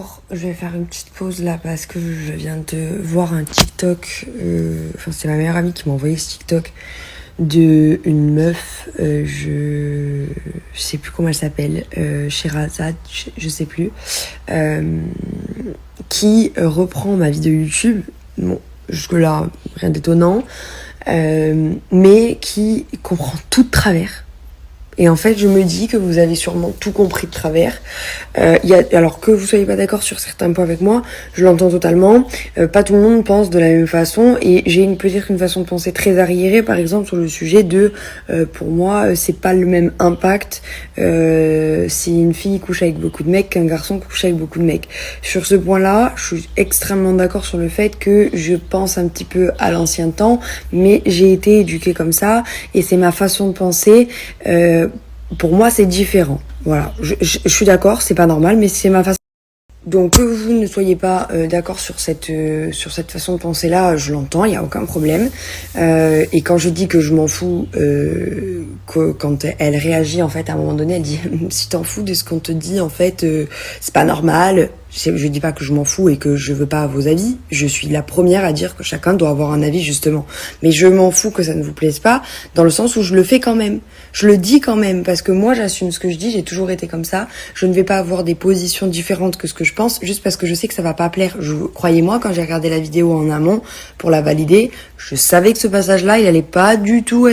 Bonjour, je vais faire une petite pause là parce que je viens de voir un TikTok, c'est ma meilleure amie qui m'a envoyé ce TikTok de une meuf, je sais plus comment elle s'appelle, Sherazade, je sais plus, qui reprend ma vidéo YouTube, bon jusque là rien d'étonnant, mais qui comprend tout de travers. Et en fait, je me dis que vous avez sûrement tout compris de travers. Alors que vous soyez pas d'accord sur certains points avec moi, je l'entends totalement. Pas tout le monde pense de la même façon. Et j'ai peut-être une façon de penser très arriérée, par exemple, sur le sujet de... pour moi, c'est pas le même impact si une fille couche avec beaucoup de mecs qu'un garçon couche avec beaucoup de mecs. Sur ce point-là, je suis extrêmement d'accord sur le fait que je pense un petit peu à l'ancien temps, mais j'ai été éduquée comme ça, et c'est ma façon de penser... pour moi, c'est différent. Voilà, je suis d'accord, c'est pas normal, mais c'est ma façon. Donc que vous ne soyez pas d'accord sur cette façon de penser là, je l'entends, il y a aucun problème. Et quand je dis que je m'en fous, quand elle réagit en fait à un moment donné, elle dit si t'en fous de ce qu'on te dit en fait, c'est pas normal. Je dis pas que je m'en fous et que je veux pas vos avis. Je suis la première à dire que chacun doit avoir un avis justement. Mais je m'en fous que ça ne vous plaise pas, dans le sens où je le fais quand même. Je le dis quand même parce que moi j'assume ce que je dis. J'ai toujours été comme ça. Je ne vais pas avoir des positions différentes que ce que je pense juste parce que je sais que ça va pas plaire. Croyez-moi, quand j'ai regardé la vidéo en amont pour la valider, je savais que ce passage-là, il allait pas du tout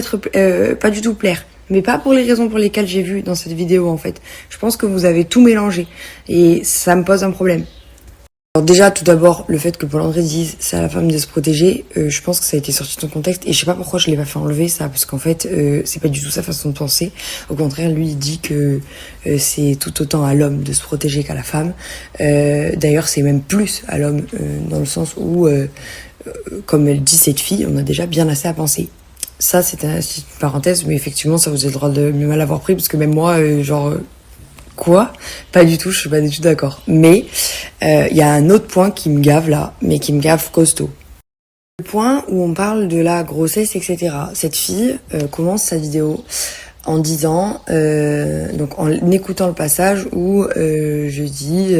plaire. Mais pas pour les raisons pour lesquelles j'ai vu dans cette vidéo en fait. Je pense que vous avez tout mélangé et ça me pose un problème. Alors déjà, tout d'abord, le fait que Paul André dise c'est à la femme de se protéger, je pense que ça a été sorti de son contexte et je sais pas pourquoi je l'ai pas fait enlever ça, parce qu'en fait c'est pas du tout sa façon de penser. Au contraire, lui il dit que c'est tout autant à l'homme de se protéger qu'à la femme. D'ailleurs c'est même plus à l'homme dans le sens où comme elle dit cette fille, on a déjà bien assez à penser. Ça, c'est une parenthèse, mais effectivement, ça vous avez le droit de mal avoir pris, parce que même moi, quoi? Pas du tout, je suis pas du tout d'accord. Mais il y a un autre point qui me gave là, mais qui me gave costaud. Le point où on parle de la grossesse, etc. Cette fille commence sa vidéo en disant, donc en écoutant le passage où je dis,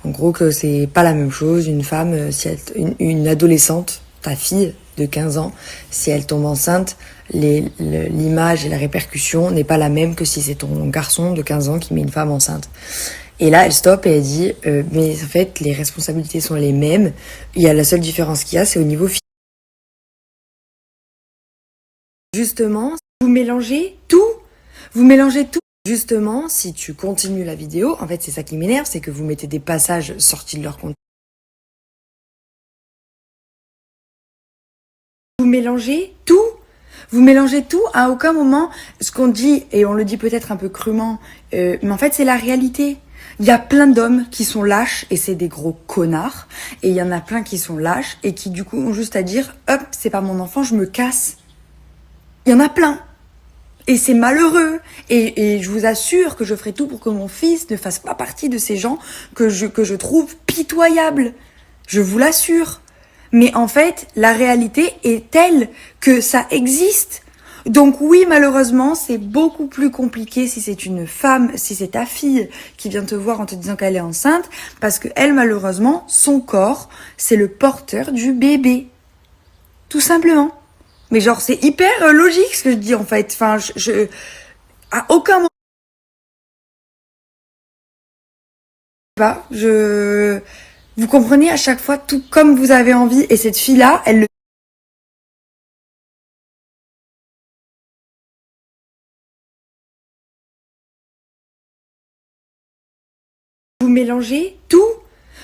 en gros que c'est pas la même chose, une femme, si une adolescente, ta fille de 15 ans, si elle tombe enceinte, l'image et la répercussion n'est pas la même que si c'est ton garçon de 15 ans qui met une femme enceinte. Et là, elle stoppe et elle dit mais en fait, les responsabilités sont les mêmes. Il y a la seule différence qu'il y a, c'est au niveau physique. Justement, vous mélangez tout. Vous mélangez tout. Justement, si tu continues la vidéo, en fait, c'est ça qui m'énerve, c'est que vous mettez des passages sortis de leur contexte. Vous mélangez tout. Vous mélangez tout, à aucun moment, ce qu'on dit, et on le dit peut-être un peu crûment, mais en fait c'est la réalité. Il y a plein d'hommes qui sont lâches, et c'est des gros connards, et il y en a plein qui sont lâches, et qui du coup ont juste à dire, hop, c'est pas mon enfant, je me casse. Il y en a plein. Et c'est malheureux. Et je vous assure que je ferai tout pour que mon fils ne fasse pas partie de ces gens que je trouve pitoyables. Je vous l'assure. Mais en fait, la réalité est telle que ça existe. Donc oui, malheureusement, c'est beaucoup plus compliqué si c'est une femme, si c'est ta fille qui vient te voir en te disant qu'elle est enceinte, parce que elle, malheureusement, son corps, c'est le porteur du bébé. Tout simplement. Mais genre, c'est hyper logique ce que je dis en fait. Enfin, à aucun moment... Vous comprenez à chaque fois tout comme vous avez envie, et cette fille-là, elle le... Vous mélangez tout.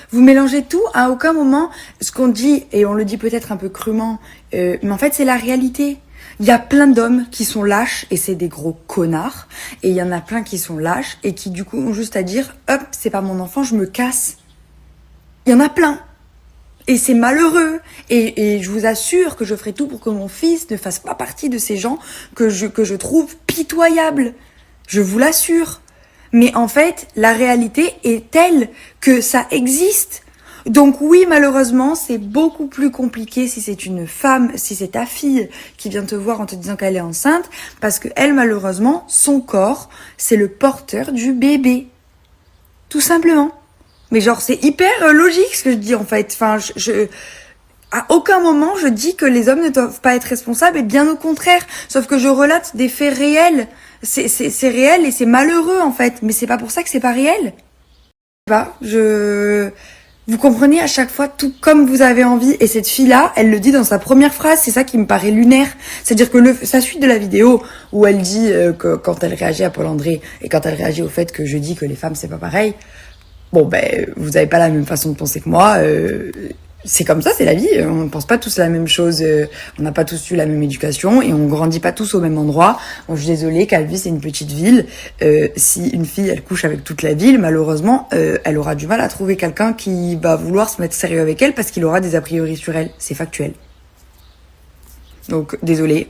Vous mélangez tout, à aucun moment, ce qu'on dit, et on le dit peut-être un peu crûment, mais en fait c'est la réalité. Il y a plein d'hommes qui sont lâches, et c'est des gros connards, et il y en a plein qui sont lâches, et qui du coup ont juste à dire, hop, c'est pas mon enfant, je me casse. Il y en a plein. Et c'est malheureux. Et je vous assure que je ferai tout pour que mon fils ne fasse pas partie de ces gens que je trouve pitoyables. Je vous l'assure. Mais en fait, la réalité est telle que ça existe. Donc oui, malheureusement, c'est beaucoup plus compliqué si c'est une femme, si c'est ta fille qui vient te voir en te disant qu'elle est enceinte, parce que elle, malheureusement, son corps, c'est le porteur du bébé. Tout simplement. Mais genre, c'est hyper logique ce que je dis en fait. Enfin, à aucun moment je dis que les hommes ne doivent pas être responsables, et bien au contraire. Sauf que je relate des faits réels. C'est réel et c'est malheureux en fait. Mais c'est pas pour ça que c'est pas réel. Pas, vous comprenez à chaque fois tout comme vous avez envie. Et cette fille-là, elle le dit dans sa première phrase. C'est ça qui me paraît lunaire. C'est-à-dire que sa suite de la vidéo où elle dit que quand elle réagit à Paul André et quand elle réagit au fait que je dis que les femmes c'est pas pareil. Bon ben, vous avez pas la même façon de penser que moi. C'est comme ça, c'est la vie. On pense pas tous la même chose. On n'a pas tous eu la même éducation et on grandit pas tous au même endroit. Bon, je suis désolée, Calvi c'est une petite ville. Si une fille elle couche avec toute la ville, malheureusement, elle aura du mal à trouver quelqu'un qui va vouloir se mettre sérieux avec elle parce qu'il aura des a priori sur elle. C'est factuel. Donc désolée.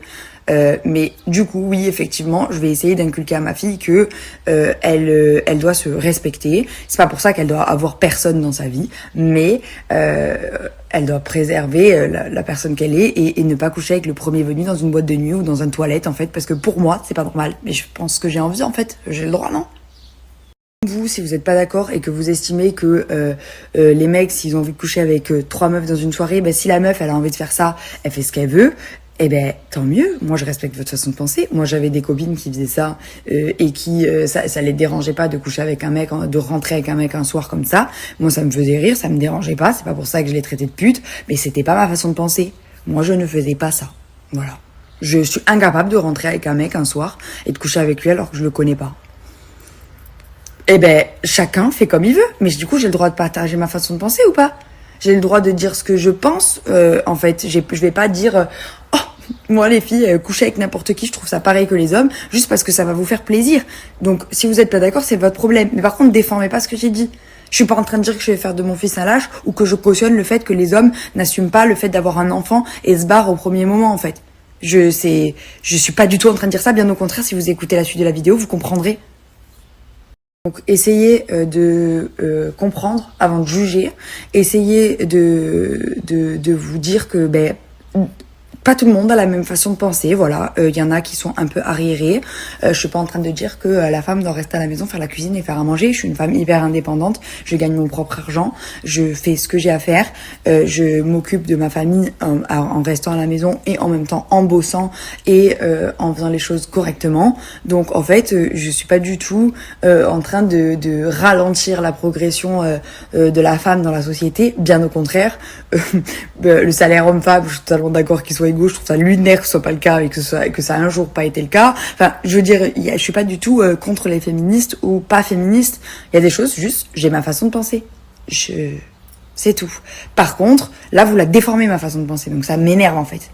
Mais du coup, oui, effectivement, je vais essayer d'inculquer à ma fille que elle doit se respecter. C'est pas pour ça qu'elle doit avoir personne dans sa vie, mais elle doit préserver la personne qu'elle est et ne pas coucher avec le premier venu dans une boîte de nuit ou dans une toilette, en fait, parce que pour moi, c'est pas normal. Mais je pense que j'ai envie, en fait. J'ai le droit, non? Vous, si vous n'êtes pas d'accord et que vous estimez que les mecs, s'ils ont envie de coucher avec 3 meufs dans une soirée, ben, si la meuf, elle a envie de faire ça, elle fait ce qu'elle veut, eh ben, tant mieux. Moi, je respecte votre façon de penser. Moi, j'avais des copines qui faisaient ça et qui, ça les dérangeait pas de coucher avec un mec, de rentrer avec un mec un soir comme ça. Moi, ça me faisait rire, ça me dérangeait pas. C'est pas pour ça que je l'ai traité de pute, mais c'était pas ma façon de penser. Moi, je ne faisais pas ça. Voilà. Je suis incapable de rentrer avec un mec un soir et de coucher avec lui alors que je le connais pas. Eh ben, chacun fait comme il veut. Mais du coup, j'ai le droit de partager ma façon de penser ou pas? J'ai le droit de dire ce que je pense. En fait, je vais pas dire oh, moi les filles, coucher avec n'importe qui, je trouve ça pareil que les hommes, juste parce que ça va vous faire plaisir. Donc, si vous êtes pas d'accord, c'est votre problème. Mais par contre, défendez pas ce que j'ai dit. Je suis pas en train de dire que je vais faire de mon fils un lâche ou que je cautionne le fait que les hommes n'assument pas le fait d'avoir un enfant et se barrent au premier moment, en fait. Je suis pas du tout en train de dire ça. Bien au contraire, si vous écoutez la suite de la vidéo, vous comprendrez. Donc essayez de comprendre avant de juger, essayez de vous dire que ben pas tout le monde a la même façon de penser, voilà. Y en a qui sont un peu arriérés. Je suis pas en train de dire que la femme doit rester à la maison, faire la cuisine et faire à manger. Je suis une femme hyper indépendante. Je gagne mon propre argent. Je fais ce que j'ai à faire. Je m'occupe de ma famille en restant à la maison et en même temps en bossant et en faisant les choses correctement. Donc en fait, je suis pas du tout en train de ralentir la progression de la femme dans la société. Bien au contraire, le salaire homme-femme, je suis totalement d'accord qu'il soit égaux. Je trouve ça lunaire que ce soit pas le cas et que ça a un jour pas été le cas. Enfin, je veux dire, je suis pas du tout contre les féministes ou pas féministes. Il y a des choses, juste, j'ai ma façon de penser. C'est tout. Par contre, là, vous la déformez ma façon de penser, donc ça m'énerve en fait.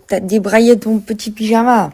T'as débraillé ton petit pyjama.